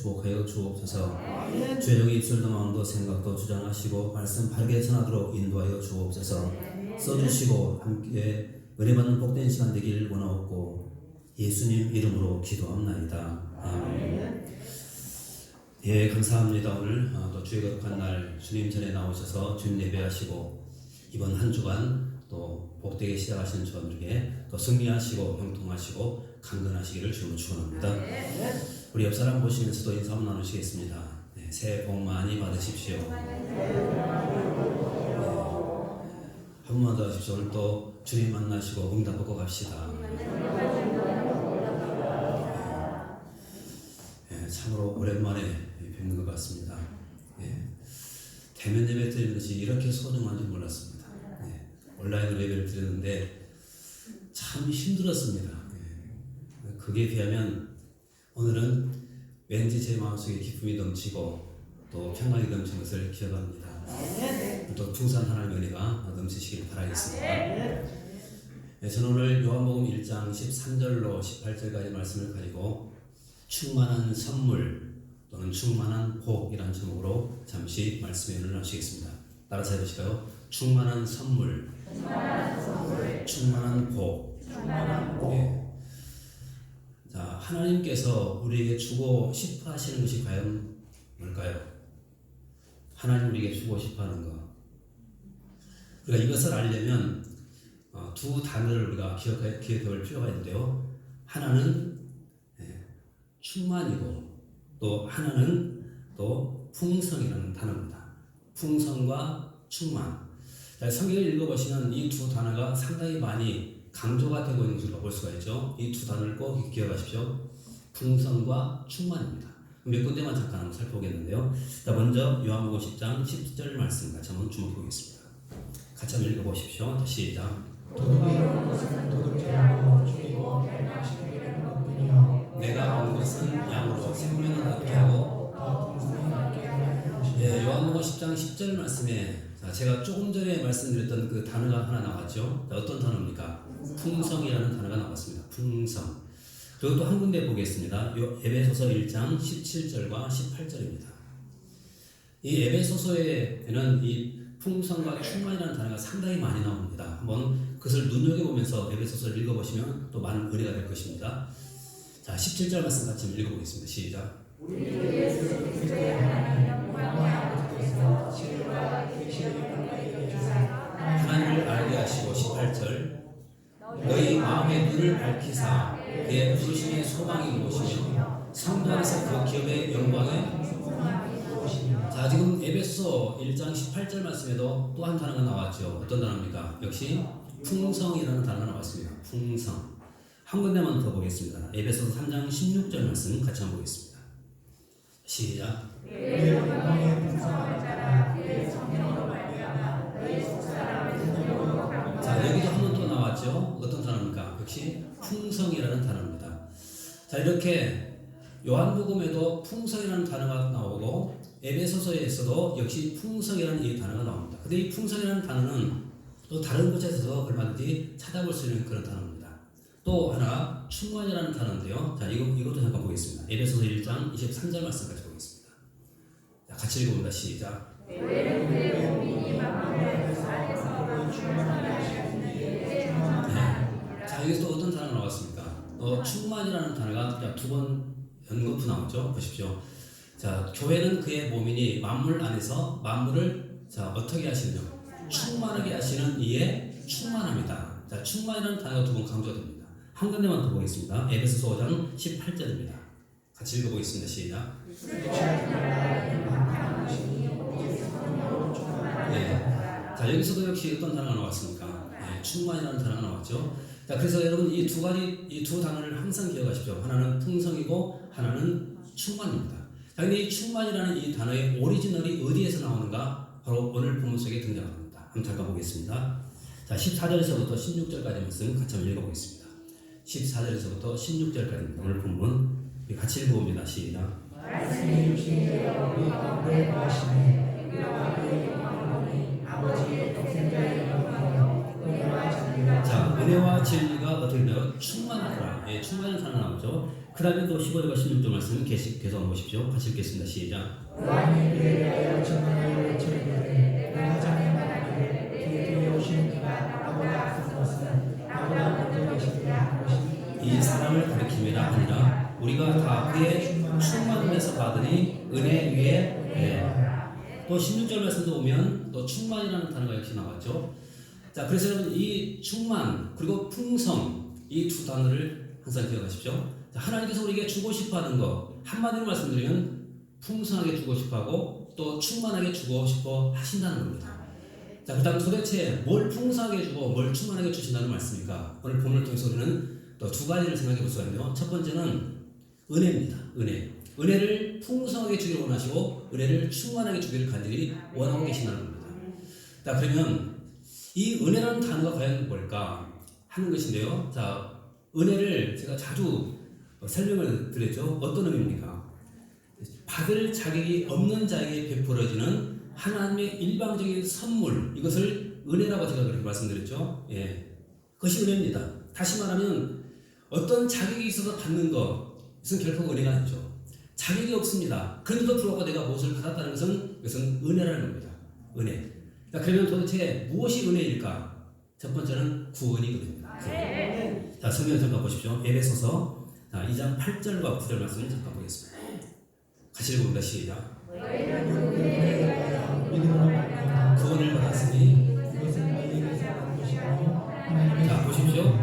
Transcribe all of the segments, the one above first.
축복하여 주옵소서. 주의 종이 입술도 마음도 생각도 주장하시고 말씀 바르게 전하도록 인도하여 주옵소서. 써주시고 함께 은혜 받는 복된 시간 되길 원하옵고 예수님 이름으로 기도합나이다. 아멘. 예, 감사합니다. 오늘 또 주의 거룩한 날 주님 전에 나오셔서 주님 예배하시고 이번 한 주간 또 복되게 시작하시는 저들에게 또 승리하시고 형통하시고 강건하시기를 주님으로 축원합니다. 우리 옆 사람 보시면서도 인사 한번 나누시겠습니다. 네, 새해 복 많이 받으십시오. 한 번만 더 하십시오. 오늘 또 주님 만나시고 응답 받고 갑시다. 참으로 오랜만에 뵙는 것 같습니다. 대면 예배 드리는 것이 이렇게 소중한 줄 몰랐습니다. 온라인으로 예배를 드렸는데 참 힘들었습니다. 그에 비하면 오늘은 왠지 제 마음속에 기쁨이 넘치고 또 평강이 넘치는 것을 기억합니다. 또 풍성한 하나님의 은혜가 넘치시길 바라겠습니다. 저는 오늘 요한복음 1장 13절로 18절까지 말씀을 가지고 충만한 선물 또는 충만한 복이라는 제목으로 잠시 말씀에 눈을 하시겠습니다. 따라서 해보실까요? 충만한 선물, 충만한 복. 자, 하나님께서 우리에게 주고 싶어 하시는 것이 과연 뭘까요? 하나님 우리에게 주고 싶어 하는 것. 우리가 이것을 알려면 두 단어를 우리가 기억해 볼 필요가 있는데요. 하나는 충만이고 또 하나는 또 풍성이라는 단어입니다. 풍성과 충만. 성경을 읽어보시면 이 두 단어가 상당히 많이 강조가 되고 있는 것을 볼 수가 있죠. 이 두 단어를 꼭 기억하십시오. 풍성과 충만입니다. 몇 군데만 잠깐 한번 살펴보겠는데요. 자, 먼저 요한복음 10장 10절 말씀 같이 한번 주목해 보겠습니다. 같이 한번 읽어보십시오. 시작. 도둑이라는 것은 도둑질하고 죽이고 멸망시키는 것뿐이요 내가 온 것은 양으로 생명을 얻게 하고 더 풍성히 얻게 하는 것이요. 요한복음 10장 10절 말씀에 제가 조금 전에 말씀드렸던 그 단어가 하나 나왔죠. 어떤 단어입니까? 풍성이라는 단어가 나왔습니다. 풍성. 그리고 또 한 군데 보겠습니다. 에베소서 1장 17절과 18절입니다. 이 에베소서에는 이 풍성과 충만이라는 단어가 상당히 많이 나옵니다. 한번 그것을 눈여겨보면서 에베소서를 읽어보시면 또 많은 은혜가 될 것입니다. 자, 17절 말씀 같이 읽어보겠습니다. 시작. 우리 주 예수 그리스도의 하나님 영광의 아버지께서 지혜와 계시를 너희에게 주사 하나님을 알게 하시고 18절 너희 마음의 눈을 밝히사 그의 부르심의 소망이 무엇이며 성도 안에서 그 기업의 영광에. 자, 지금 에베소 1장 18절 말씀에도 또 한 단어가 나왔죠. 어떤 단어입니까? 역시 풍성이라는 단어가 나왔습니다. 풍성. 한 군데만 더 보겠습니다. 에베소서 3장 16절 말씀 같이 한번 보겠습니다. 시작. 그의 영광의 풍성함을 따라 그의 성령으로 말미암아 너희 속사람을 능력으로 강구하라. 자, 여기도 한 번 또 나왔죠. 어떤 단어입니까? 역시 풍성이라는 단어입니다. 자, 이렇게 요한복음에도 풍성이라는 단어가 나오고 에베소서에서도 역시 풍성이라는 이 단어가 나옵니다. 근데 이 풍성이라는 단어는 또 다른 곳에서도 얼마든지 찾아볼 수 있는 그런 단어입니다. 또 하나 충만이라는 단어인데요. 자, 이것도 잠깐 보겠습니다. 에베소서 1장 23절 말씀까지 보겠습니다. 자, 같이 읽어봅니다. 시작. 자, 여기서 또 어떤 단어가 나왔습니까? 충만이라는 단어가 두 번 연거푸 나오죠. 보십시오. 자, 교회는 그의 몸이니 만물 안에서 만물을 어떻게 하시느냐? 충만하게 하시는 이의 충만합니다. 자, 충만이라는 단어가 두 번 강조됩니다. 한 군데만 더 보겠습니다. 에베소서 5장 18절입니다. 같이 읽어보겠습니다. 시작. 자, 여기서도 역시 어떤 단어가 나왔습니까? 충만이라는 단어가 나왔죠. 자, 그래서 여러분 이 두 단어를 항상 기억하십시오. 하나는 풍성이고 하나는 충만입니다. 자, 근데 이 충만이라는 이 단어의 오리지널이 어디에서 나오는가? 바로 오늘 본문 속에 등장합니다. 한번 잠깐 보겠습니다. 자, 14절에서부터 16절까지 말씀 같이 한번 읽어보겠습니다. 14절에서부터 16절까지 오늘 본문 같이 읽어봅니다. 시작. 말씀이 육신되어 우리 가운데 거하시네. 그가 그의 영광을 보니 아버지의 독생자의 영광이요 은혜와 진리가. 자, 은혜와 진리가 어떻게 되나요? 충만하더라. 충만한 단어 나오죠. 그 다음에 또 15절과 16절 말씀 계속 보십시오. 같이 읽겠습니다. 시작. 요한이 그에 대하여 전하여 외치되 내가 자네 말하기를 뒤에 오시는 이가 나보다 앞선 것은 나보다 먼저 계시리라 한 것이 이 사람을 가리킴이라 하니라. 우리가 다 그의 충만함에서 받으니 은혜 위에 또 16절 말씀도 보면 또 충만이라는 단어가 역시 나왔죠. 자, 그래서 여러분 이 충만 그리고 풍성 이 두 단어를 항상 기억하십시오. 자, 하나님께서 우리에게 주고 싶어하는 거 한마디로 말씀드리면 풍성하게 주고 싶어하고 또 충만하게 주고 싶어 하신다는 겁니다. 자, 그다음 도대체 뭘 풍성하게 주고 뭘 충만하게 주신다는 말씀입니까? 오늘 본문을 통해서 우리는 또 두 가지를 생각해 볼 수가 있는데요. 첫 번째는 은혜입니다. 은혜를 풍성하게 주기를 원하시고 은혜를 충만하게 주기를 간절히 원하고 계신다는 겁니다. 자, 그러면 이 은혜라는 단어가 과연 뭘까 하는 것인데요. 자, 은혜를 제가 자주 설명을 드렸죠. 어떤 의미입니까? 받을 자격이 없는 자에게 베풀어지는 하나님의 일방적인 선물, 이것을 은혜라고 제가 그렇게 말씀드렸죠. 그것이 은혜입니다. 다시 말하면 어떤 자격이 있어서 받는 것은 결코 은혜가 아니죠. 자격이 없습니다. 그런데도 불구하고 내가 무엇을 받았다는 것은 이것은 은혜라는 겁니다. 은혜. 자, 그러면 도대체 무엇이 은혜일까? 첫 번째는 구원이 은혜입니다. 자, 성경 잠깐 보십시오. 에베소서 2장 8절과 9절 말씀을 잠깐 보겠습니다. 같이 읽어봅니다. 시작. 구원을 받았으니 자, 보십시오.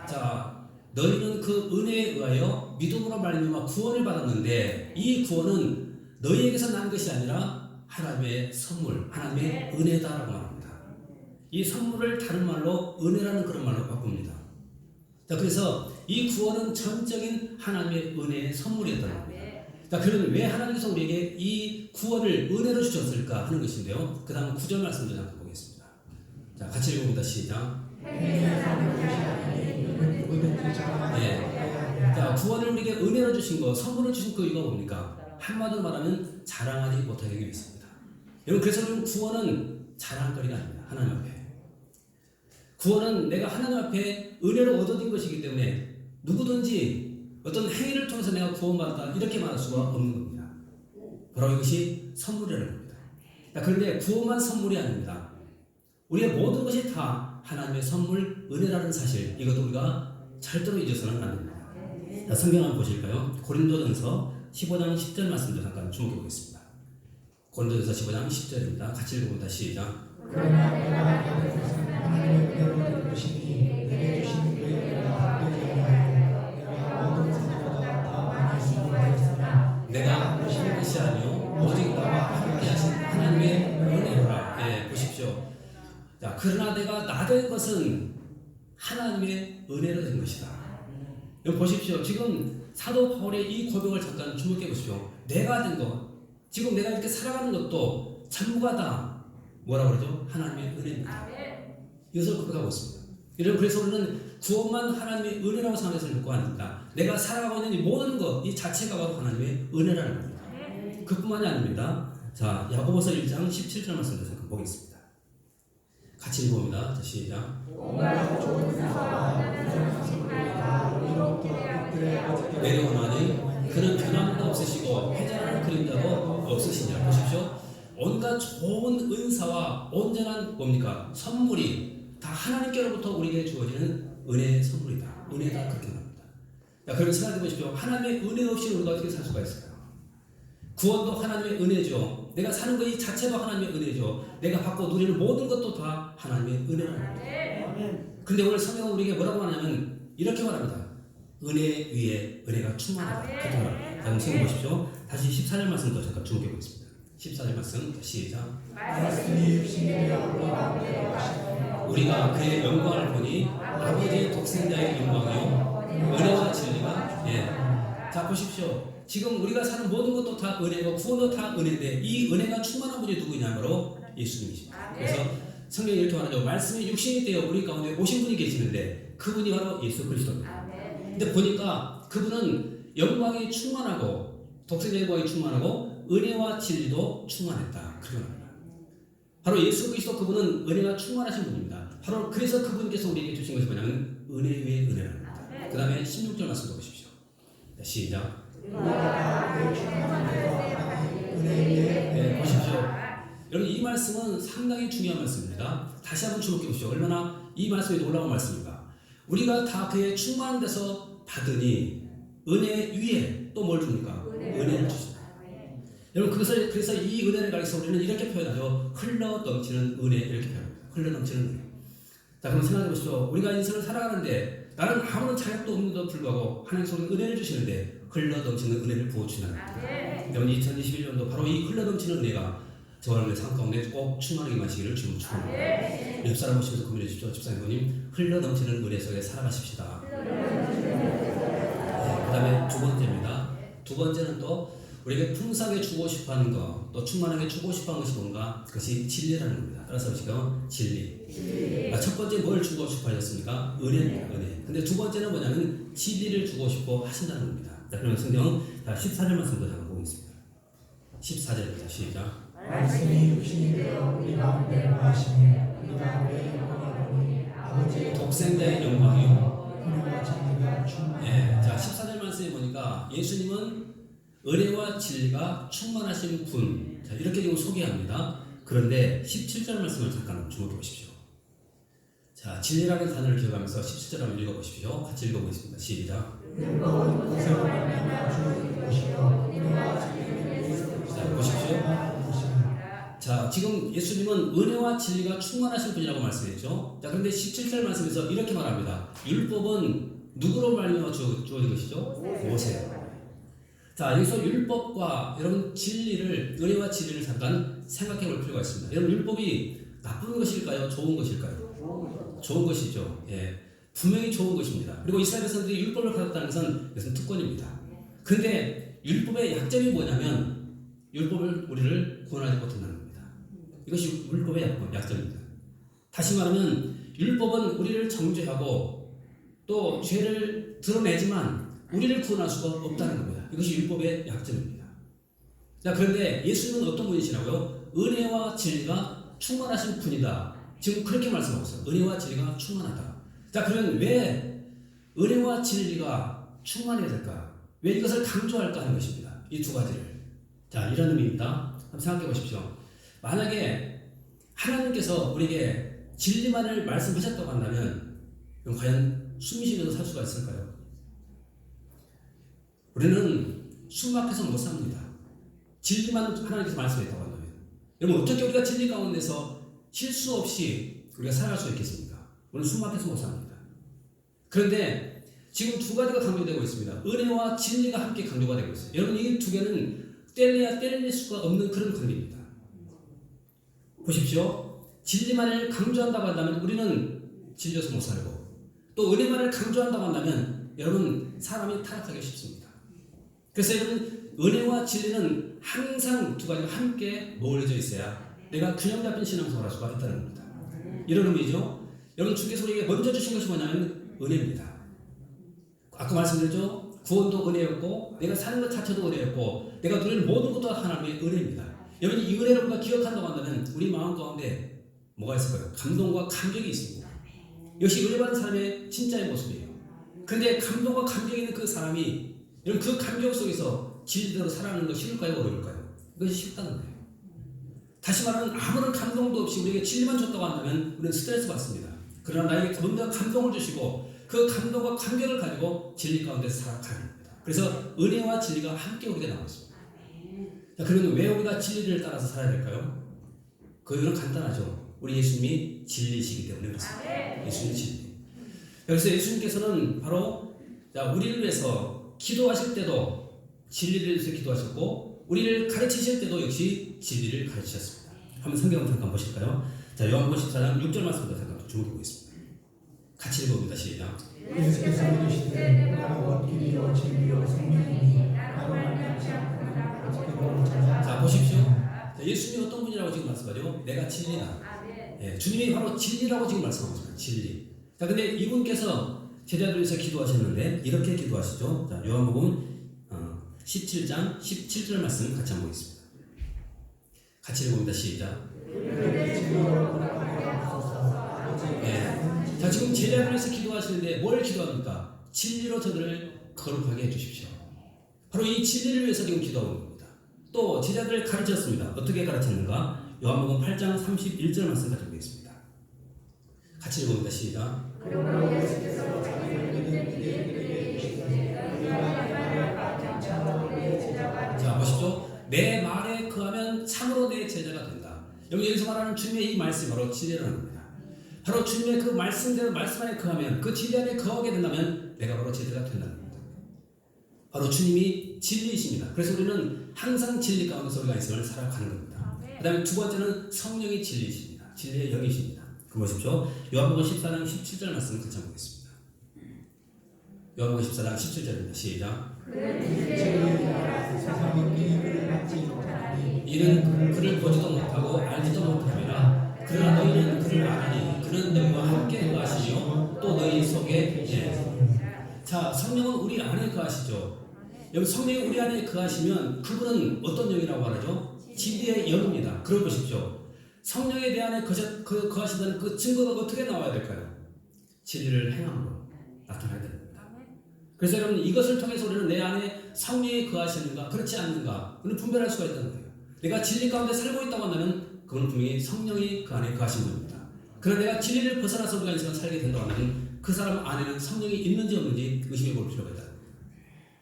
자, 너희는 그 은혜에 의하여 믿음으로 말미암아 구원을 받았는데 이 구원은 너희에게서 난 것이 아니라 하나님의 선물, 하나님의 은혜다라고 말합니다. 이 선물을 다른 말로 은혜라는 그런 말로 바꿉니다. 자, 그래서 이 구원은 전적인 하나님의 은혜의 선물이었다는 겁니다. 자, 그러면 왜 하나님께서 우리에게 이 구원을 은혜로 주셨을까 하는 것인데요. 그 다음 9절 말씀 좀 잠깐 보겠습니다. 자, 같이 읽어봅니다. 시작. 자, 구원을 우리에게 은혜로 주신 거, 선물을 주신 그 이유가 뭡니까? 한마디로 말하면 자랑하지 못하게 하기 위해서입니다. 여러분, 그래서 구원은 자랑거리가 아닙니다. 하나님 앞에. 구원은 내가 하나님 앞에 은혜로 얻어진 것이기 때문에 누구든지 어떤 행위를 통해서 내가 구원받았다 이렇게 말할 수가 없는 겁니다. 바로 이것이 선물이라는 겁니다. 그런데 구원만 선물이 아닙니다. 우리의 모든 것이 다 하나님의 선물, 은혜라는 사실, 이것도 우리가 절대로 잊어서는 안 됩니다. 자, 성경 한번 보실까요? 고린도전서 15장 10절 말씀도 잠깐 주목해 보겠습니다. 고린도전서 15장 10절입니다. 같이 읽어봅니다. 시작. 그러나 내가 하나님의 은혜로 된 것이니 내게 주신 그의 은혜가 함께 하여 내가 모든 사람보다 더 많이 수고하였으나 내가 하는 것이 아니요 오직 나와 함께 하신 하나님의 은혜로라. 보십시오. 자, 그러나 내가 나 된 것은 하나님의 은혜로 된 것이다. 여기 보십시오. 지금 사도 바울의 이 고백을 잠깐 주목해 보십시오. 내가 된 것, 지금 내가 이렇게 살아가는 것도 전부가 다 뭐라 그러죠? 하나님의 은혜입니다. 이것을 고백하고 있습니다. 여러분, 그래서 우리는 구원만 하나님의 은혜라고 생각해서 믿고 아닙니다. 내가 살아가고 있는 이 모든 것, 이 자체가 바로 하나님의 은혜라는 겁니다. 그뿐만이 아닙니다. 자, 야고보서 1장 17절 말씀을 잠깐 보겠습니다. 같이 읽어봅니다. 자, 시작. 내려오나니 그는 변함도 없으시고 회전하는 그림자도 없으시냐. 보십시오. 온갖 좋은 은사와 온전한 뭡니까? 선물이 다 하나님께로부터 우리에게 주어지는 은혜의 선물이다. 은혜다. 그렇게 말합니다. 자, 그럼 생각해 보십시오. 하나님의 은혜 없이 우리가 어떻게 살 수가 있을까요? 구원도 하나님의 은혜죠. 내가 사는 것 이 자체도 하나님의 은혜죠. 내가 받고 누리는 모든 것도 다 하나님의 은혜라는 겁니다. 그런데 오늘 성경은 우리에게 뭐라고 하냐면 이렇게 말합니다. 은혜 위에 은혜가 충만하다. 그렇게 말합니다. 자, 그럼 생각해 보십시오. 다시 14절 말씀도 잠깐 주목해 보겠습니다. 14절 말씀 시작. 우리가 그의 영광을 보니 아버지의 독생자의 영광이요 은혜와 진리가 자, 보십시오. 지금 우리가 사는 모든 것도 다 은혜고 구원도 다 은혜인데 이 은혜가 충만한 분이 누구냐? 바로 예수님이십니다. 그래서 성경이 이렇게 말하죠. 말씀이 육신이 되어 우리 가운데 오신 분이 계시는데 그분이 바로 예수 그리스도입니다. 근데 보니까 그분은 영광이 충만하고 독생자의 영광이 충만하고 은혜와 진리도 충만했다. 그렇게 말합니다. 바로 예수 그리스도 그분은 은혜가 충만하신 분입니다. 바로 그래서 그분께서 우리에게 주신 것이 뭐냐면 은혜 위에 은혜라는 겁니다. 그 다음에 16절 말씀도 보십시오. 자, 시작. 은혜에 보십시오. 여러분 이 말씀은 상당히 중요한 말씀입니다. 다시 한번 주목해 보십시오. 얼마나 이 말씀이 놀라운 말씀입니까? 우리가 다 그의 충만한 데서 받으니 은혜 위에 또 뭘 줍니까? 은혜를 주십니다. 여러분 그래서 이 은혜를 가리켜 우리는 이렇게 표현하죠. 흘러 넘치는 은혜 이렇게 표현합니다. 흘러 넘치는 은혜. 자 그럼 생각해 보십시오. 우리가 인생을 살아가는데 나는 아무런 자격도 없는데도 불구하고 하나님께서 우리에게 은혜를 주시는데 흘러 넘치는 은혜를 부어주시는 겁니다. 여러분 2021년도 바로 이 흘러 넘치는 은혜가 저와 여러분의 삶 가운데 꼭 충만하게 마시기를 주님 축원합니다. 옆 사람 보시면서 고민해 주십시오. 집사님님 흘러 넘치는 은혜 속에 살아가십시다. 그 다음에 두 번째입니다. 두 번째는 또 우리에게 풍성하게 주고 싶어하는 것, 또 충만하게 주고 싶어하는 것이 뭔가? 그것이 진리라는 겁니다. 따라서 지금 진리. 첫 번째 뭘 주고 싶어 하셨습니까? 은혜입니다. 은혜. 근데 두 번째는 뭐냐면 진리를 주고 싶어 하신다는 겁니다. 자, 그러면 성경 14절 말씀도 잠깐 보겠습니다. 14절입니다. 시작. 말씀이 육신이 되어 우리 가운데 거하시며 우리 가운데 영광을 보니 아버지의 독생자의 영광이요. 은혜와 진리가 충만하다. 네, 자 14절 말씀에 보니까 예수님은 은혜와 진리가 충만하신 분, 자, 이렇게 지금 소개합니다. 그런데 17절 말씀을 잠깐 주목해 보십시오. 자, 진리라는 단어를 기억하면서 17절 한번 읽어보십시오. 같이 읽어보겠습니다. 시작. 자, 보십시오. 자, 지금 예수님은 은혜와 진리가 충만하신 분이라고 말씀했죠. 자, 그런데 17절 말씀에서 이렇게 말합니다. 율법은 누구로 말미암아 주어진 것이죠? 모세. 자, 여기서 율법과 여러분 진리를, 은혜와 진리를 잠깐 생각해 볼 필요가 있습니다. 여러분 율법이 나쁜 것일까요? 좋은 것일까요? 좋은 것이죠. 예, 분명히 좋은 것입니다. 그리고 이스라엘 백성들이 율법을 가졌다는 것은 이것은 특권입니다. 그런데 율법의 약점이 뭐냐면 율법을 우리를 구원하지 못한다는 겁니다. 이것이 율법의 약점입니다. 다시 말하면 율법은 우리를 정죄하고 또 죄를 드러내지만 우리를 구원할 수가 없다는 겁니다. 이것이 율법의 약점입니다. 자, 그런데 예수님은 어떤 분이시라고요? 은혜와 진리가 충만하신 분이다. 지금 그렇게 말씀하고 있어요. 은혜와 진리가 충만하다. 자, 그러면 왜 은혜와 진리가 충만해야 될까? 왜 이것을 강조할까 하는 것입니다. 이 두 가지를. 자, 이런 의미입니다. 한번 생각해 보십시오. 만약에 하나님께서 우리에게 진리만을 말씀하셨다고 한다면 그럼 과연 숨 쉬면서 살 수가 있을까요? 우리는 숨 막혀서 못 삽니다. 진리만 하나님께서 말씀했다고 한다면. 여러분 어떻게 우리가 진리 가운데서 실수 없이 우리가 살아갈 수 있겠습니까? 우리는 숨 막혀서 못 삽니다. 그런데 지금 두 가지가 강조되고 있습니다. 은혜와 진리가 함께 강조가 되고 있어요. 여러분 이 두 개는 뗄래야 뗄릴 수가 없는 그런 관계입니다. 보십시오. 진리만을 강조한다고 한다면 우리는 진리여서 못 살고 또 은혜만을 강조한다고 한다면 여러분 사람이 타락하기 쉽습니다. 그래서 여러분 은혜와 진리는 항상 두 가지가 함께 어우러져 있어야 내가 균형 잡힌 신앙생활을 할 수가 있다는 겁니다. 이런 의미죠. 여러분 주께서 우리에게 먼저 주신 것이 뭐냐면 은혜입니다. 아까 말씀드렸죠. 구원도 은혜였고 내가 사는 것 자체도 은혜였고 내가 누리는 모든 것도 하나님의 은혜입니다. 여러분 이 은혜를 우리가 기억한다고 한다면 우리 마음 가운데 뭐가 있을까요? 감동과 감격이 있습니다. 이것이 은혜 받은 사람의 진짜의 모습이에요. 그런데 감동과 감격이 있는 그 사람이 여러분 그 감격 속에서 진리대로 살아가는 거 쉬울까요? 어려울까요? 이것이 쉽다는 거예요. 다시 말하면 아무런 감동도 없이 우리에게 진리만 줬다고 한다면 우리는 스트레스 받습니다. 그러나 나에게 먼저 감동을 주시고 그 감동과 감격을 가지고 진리 가운데서 살아가는 겁니다. 그래서 은혜와 진리가 함께 우리에게 나와 있습니다. 자, 그러면 왜 우리가 진리를 따라서 살아야 될까요? 그 이유는 간단하죠. 우리 예수님이 진리시기 때문에 그렇습니다. 예수님이 진리. 그래서 예수님께서는 바로 우리를 위해서 기도하실 때도 진리를 위해서 기도하셨고 우리를 가르치실 때도 역시 진리를 가르치셨습니다. 한번 성경 잠깐 보실까요? 자, 요한복음 14장 6절 말씀부터 잠깐 주목해 보겠습니다. 같이 읽어봅니다. 시작. 예수께서 이르시되 내가 원길이요 진리요 생명이니 나로 말미암지 않고는 아버지께로 찾아. 자, 보십시오. 자, 예수님이 어떤 분이라고 지금 말씀하죠? 내가 진리다. 예, 주님이 바로 진리라고 지금 말씀하고 있습니다. 진리. 자, 근데 이분께서 제자들 위해서 기도하셨는데 이렇게 기도하시죠. 자, 요한복음 17장 17절 말씀 같이 한번 보겠습니다. 같이 읽어봅니다. 시작. 자, 지금 제자들 위해서 기도하시는데 뭘 기도합니까? 진리로 저들을 거룩하게 해주십시오. 바로 이 진리를 위해서 지금 기도하고 있는 겁니다. 또 제자들을 가르쳤습니다. 어떻게 가르쳤는가? 요한복음 8장 31절 말씀 가지고 있습니다. 같이 읽어봅니다. 시작. 자, 보십시오. 내 말에 거하면 참으로 내 제자가 된다. 여기서 말하는 주님의 이 말씀이 바로 진리라는 겁니다. 바로 주님의 그 말씀대로 말씀 안에 거하면, 그 진리 안에 거하게 된다면 내가 바로 제자가 된다는 겁니다. 바로 주님이 진리이십니다. 그래서 우리는 항상 진리 가운데서 우리가 있음을 살아가는 겁니다. 그 다음에 두 번째는 성령이 진리이십니다. 진리의 영이십니다. 그럼 보십시오. 요한복음 14장 17절 말씀을 같이 한번 보겠습니다. 요한복음 14장 17절입니다. 시작. 이는 그를 보지도 못하고 알지도 못함이라 그러나 너희는 그를 아나니 그는 너희와 함께 거하시며 또 너희 속에 자, 성령은 우리 안에 거하시죠. 여기 성령이 우리 안에 거하시면 그분은 어떤 영이라고 말하죠? 진리의 영입니다. 그럼 보십시오. 성령에 대한 거하신다는 그 증거가 어떻게 나와야 될까요? 진리를 행함으로 나타나야 됩니다. 그래서 여러분, 이것을 통해서 우리는 내 안에 성령이 거하시는가 그렇지 않는가 우리는 분별할 수가 있다는 거예요. 내가 진리 가운데 살고 있다고 한다면 그건 분명히 성령이 그 안에 거하신 겁니다. 그러나 내가 진리를 벗어나서 우리가 인생을 살게 된다고 하면 그 사람 안에는 성령이 있는지 없는지 의심해 볼 필요가 있다.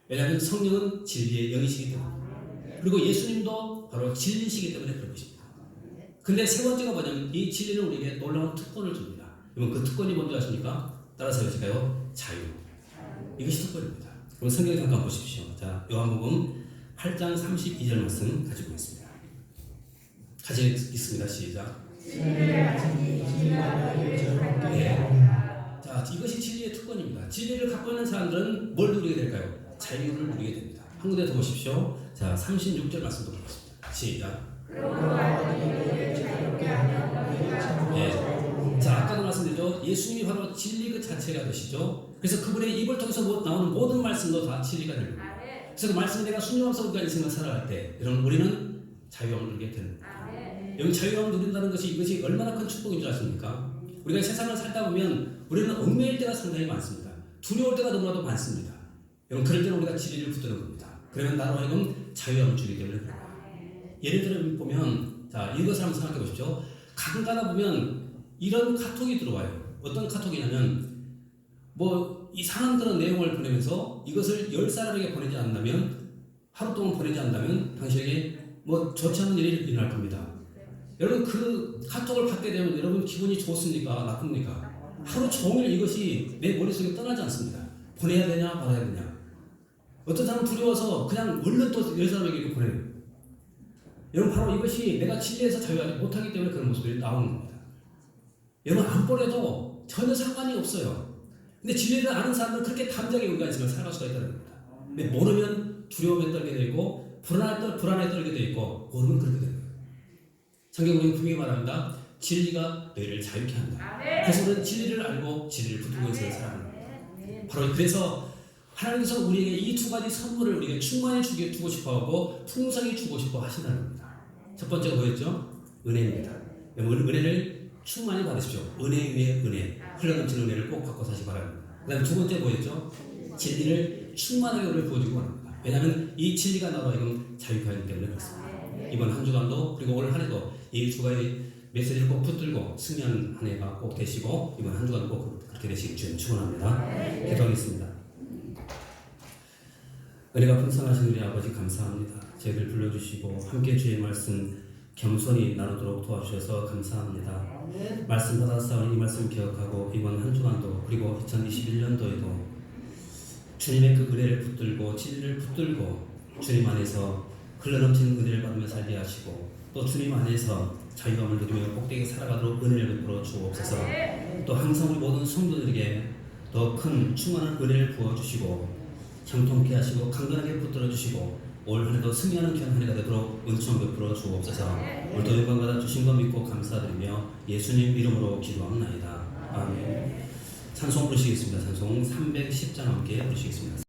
왜냐하면 성령은 진리의 영이시기 때문에, 그리고 예수님도 바로 진리시기 때문에 그런 것입니다. 근데 세 번째가 뭐냐면 이 진리는 우리에게 놀라운 특권을 줍니다. 그러면 그 특권이 뭔지 아십니까? 따라서 해보실까요? 자유. 이것이 특권입니다. 그럼 성경 잠깐 보십시오. 자, 요한복음 8장 32절 말씀 가지고 있습니다. 같이 읽습니다. 시작. 자, 이것이 진리의 특권입니다. 진리를 갖고 있는 사람들은 뭘 누리게 될까요? 자유를 누리게 됩니다. 한 군데 더 보십시오. 자, 36절 말씀도 보겠습니다. 시작. 자, 아까도 말씀드렸죠. 예수님이 바로 진리 그 자체가 되시죠. 그래서 그분의 입을 통해서 나오는 모든 말씀도 다 진리가 됩니다. 그래서 그 말씀을 내가 순종하면서 우리가 인생을 살아갈 때, 여러분, 우리는 자유함을 누리게 됩니다. 여기 자유함을 누린다는 것이 이것이 얼마나 큰 축복인 줄 아십니까? 우리가 세상을 살다 보면 우리는 얽매일 때가 상당히 많습니다. 두려울 때가 너무나도 많습니다. 여러분, 그럴 때는 우리가 진리를 붙드는 겁니다. 그러면 나로 하여금 자유함을 주기 때문에 그래요. 예를 들어 보면, 자, 이것을 한번 생각해 보십시오. 가끔 가다 보면 이런 카톡이 들어와요. 어떤 카톡이냐면, 이상한 그런 내용을 보내면서 이것을 10사람에게 보내지 않는다면, 하루 동안 보내지 않는다면 당신에게 좋지 않은 일이 일어날 겁니다. 여러분, 그 카톡을 받게 되면 여러분 기분이 좋습니까? 나쁩니까? 하루 종일 이것이 내 머릿속에 떠나지 않습니다. 보내야 되냐 말아야 되냐. 어떤 사람은 두려워서 그냥 얼른 또 10사람에게 보내요. 여러분, 바로 이것이 내가 진리에서 자유하지 못하기 때문에 그런 모습이 나오는 겁니다. 여러분, 안 보내도 전혀 상관이 없어요. 근데 진리를 아는 사람들은 그렇게 담대하게 우리가 인생을 살아갈 수가 있다는 겁니다. 근데 모르면 두려움에 떨게 되고 불안에 떨게 되고 모르면 그렇게 되는 거예요. 성경은 분명히 말합니다. 진리가 너희를 자유케 한다. 그래서 우리는 진리를 알고 진리를 붙들고 인생을 살아가는 겁니다. 바로 그래서 하나님께서 우리에게 이 두 가지 선물을 우리에게 충만히 주고 싶어하고 풍성히 주고 싶어 하신다는 겁니다. 첫 번째가 뭐였죠? 은혜입니다. 은혜를 충만히 받으십시오. 은혜 위에 은혜, 흘러넘치는 은혜를 꼭 갖고 사시기 바랍니다. 그 다음에 두 번째 뭐였죠? 진리를 충만하게 우리를 부어주고 합니다. 왜냐하면 이 진리가 나로 하여금 자유케 하기 때문에 그렇습니다. 이번 한 주간도 그리고 올 한 해도 이 두 가지 메시지를 꼭 붙들고 승리하는 한 해가 꼭 되시고 이번 한 주간 꼭 그렇게 되시길 주님 축원합니다. 기도하겠습니다. 은혜가 풍성하신 우리 아버지 감사합니다. 저희를 불러주시고 함께 주의 말씀 겸손히 나누도록 도와주셔서 감사합니다. 말씀 받아서 이 말씀 기억하고 이번 한 주간도 그리고 2021년도에도 주님의 그 은혜를 붙들고 진리를 붙들고 주님 안에서 흘러넘치는 은혜를 받으며 살게 하시고 또 주님 안에서 자유함을 누리며 복되게 살아가도록 은혜를 베풀어 주옵소서. 또 항상 우리 모든 성도들에게 더 큰 충만한 은혜를 부어주시고 형통케 하시고 강건하게 붙들어 주시고 올 한해도 승리하는 귀한 한 해가 되도록 은총 베풀어 주옵소서. 오늘도 영광 받아 주신 것 믿고 감사드리며 예수님 이름으로 기도합나이다. 아멘. 찬송 부르시겠습니다. 찬송 310장 함께 부르시겠습니다.